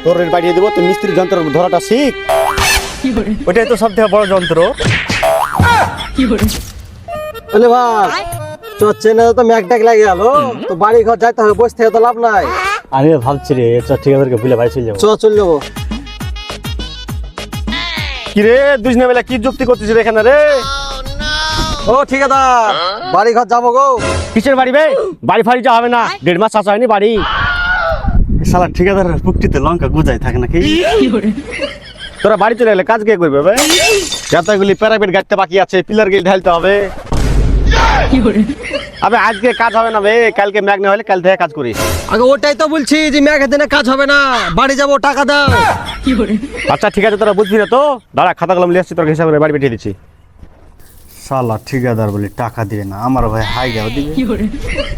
তোর রেট বাড়িয়ে দেবো, তুই মিস্ত্রি যন্ত্র ধরাটা শিখ। ওটাই তো সব থেকে বড় যন্ত্র। বলে ভাই তোর চেনে তো ম্যাক ট্যাক লাগে গেল, তো বাড়ি ঘর যাইতে হবে, বসে থেকে তো লাভ নাই। আমি ভাবছি রে ঠিকাদারকে ভুলে বাড়ি চলে যাবো। চল যাবো। কি রে দুজনে বেলা কি যুক্তি করছিস রে এখানে রে? ও ঠিকাদার বাড়ি ঘর যাবো গো। কিসের বাড়ি বে? বাড়ি ফাড়ি যা হবে না, 1.5 মাস আসা হয়নি বাড়ি। শালা ঠিকাদারের পুক্তিতে লঙ্কা গুজাই থাকে নাকি? তোরা বাড়ি চলে গেলে কাজ কে করবে বে? যতগুলি প্যারাপেট গাড়তে বাকি আছে, পিলার গিয়ে ঢালতে হবে। আবে আজকে কাজ হবে না বে, কালকে ম্যাগ না হলে কাল থেকে কাজ করিস। আগে ওটাই তো বলছি যে ম্যাগের দিনে কাজ হবে না, বাড়ি যাবো, টাকা দাও। আচ্ছা ঠিক আছে, তোরা বুঝবি না তো, দাঁড়া খাতা কলম নিয়ে আসছি, তোর হিসাবে বাড়ি পাঠিয়ে দিচ্ছি। শালা ঠিকাদার বলে টাকা দিয়ে না, আমার ভাই হাই যাও দিবে।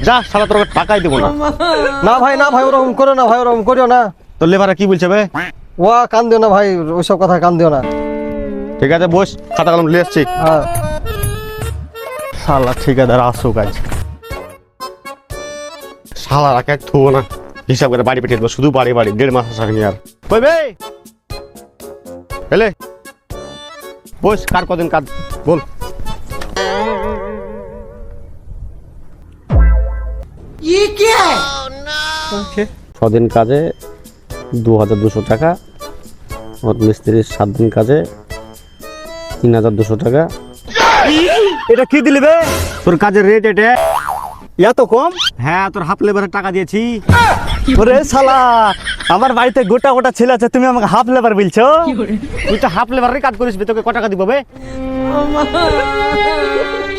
যা শালা, তোর টাকাই দেবো না। না ভাই ওরকম করো না ভাই, ওরকম করিও না। তোর লেবারা কি বলছে বে? ও কান দিও না ভাই, ওইসব কথা কান দিও না। ঠিক আছে বস, খাতা কলম নিয়ে আসছি। হ্যাঁ শালা ঠিকাদার আসুক আজ, শালা রাখে থুবো না, হিসাব করে বাড়ি পাঠিয়ে দেবো। শুধু বাড়ি 1.5 মাস আসা হয়নি আর। কই বে এলে বস, কার কদিন কাজ বল। ছদিন কাজে 2200 টাকা, ওর মিস্ত্রির 7 দিন কাজে 3200 টাকা। এটা কি দিলি বে? তোর কাজের রেট এটা? এত কম? হ্যাঁ, তোর হাফ লেবারের টাকা দিয়েছি। ওরে শালা, আমার বাড়িতে গোটা গোটা ছেলে আছে, তুমি আমাকে হাফ লেবার বলছো? তুই তো হাফ লেবারের কাজ করিস, তোকে কত টাকা দিব বে?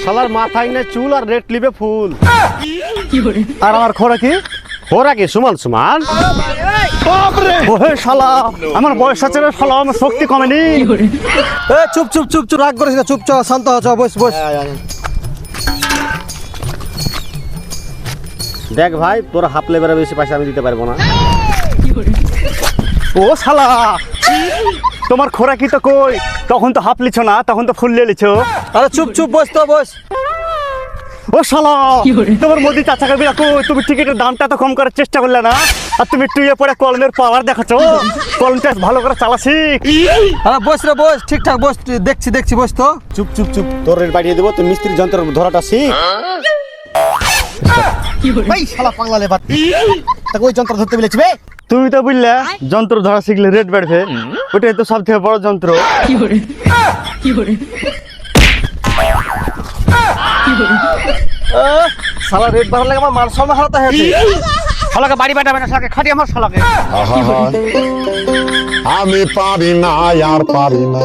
শালার মাথায় না চুল আর রেট লিবে ফুল। আর আমার খোরা কি? ওরা কি সমান সমান? ওহে শালা, আমার বয়স আছে রে শালা, আমার শক্তি কমেনি। এ চুপ চুপ চুপ চুপ, রাগ করিস না, চুপ চ, শান্ত হ, চ, বস বস। দেখ ভাই, তোর হাফ লেবারের বেশি পয়সা আমি দিতে পারবো না। ও শালা, তোমার খোরা কি তো কই? তখন তো হাফ লিছো না, তখন তো ফুল লিয়ে লিছো। আরে চুপ চুপ, বস তো বস। ও শালা, তোমার মোদি চাচাকে বিলা কই, তুমি টিকিটের দামটা তো কম করার চেষ্টা করলে না, আর তুমি টুয়ে পড়ে কলমের পাওয়ার দেখাচ্ছো। কলমটা ভালো করে চালাসি। আরে বস রে বস, ঠিকঠাক বস, দেখছি বস তো। চুপ চুপ চুপ, তোর রেট বাড়িয়ে দেবো, তুই মিস্ত্রি যন্ত্র ধরাটা শিখ। ভাই শালা পাগলা লেবার, তাকে ওই যন্ত্র ধরতে বলেছি বে। তুমি তো বুঝলে যন্ত্র ধরা শিখলে রেট বাড়বে, ওটাই তো সব থেকে বড় যন্ত্র। শালা রেট বাড়ার লাগে আমার মান সম্মান হারাতে হয়েছে। শালাকে বাড়ি পাঠাবে না, শালাকে খাটি আমার শালাকে। আমি পারি না আর পারি না।